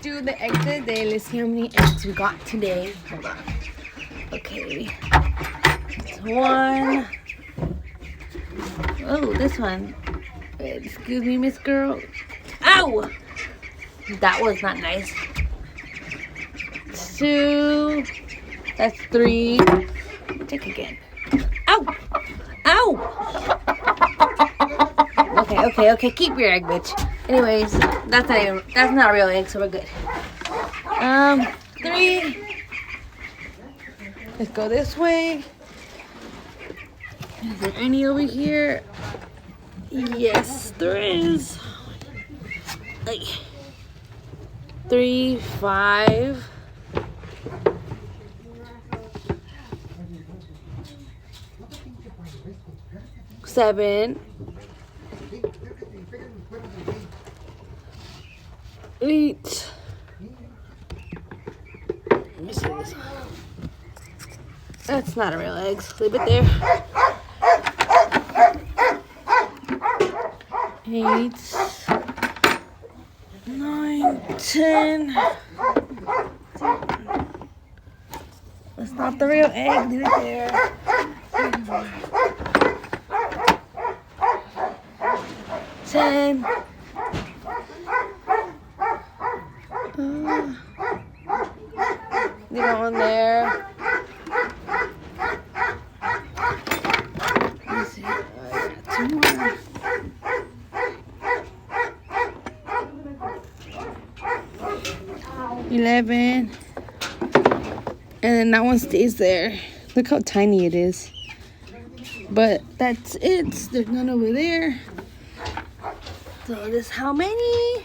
do the eggs of the day. Let's see how many eggs we got today. Hold on. Okay. It's one. Oh, this one. Excuse me, Miss Girl. Ow! That was not nice. 2. That's 3. Check again. Ow! Ow! Okay. Keep your egg, bitch. Anyways, that's not a real egg, so we're good. 3. Let's go this way. Is there any over here? Yes, there is. 3, 5. 7. 8. Let me see this. That's not a real egg. So leave it there. 8, 9, 10. That's not the real egg. Leave it there. 10. Leave that one there. Let me see. I got 2 more. 11. And then that one stays there. Look how tiny it is. But that's it. There's none over there. So this how many?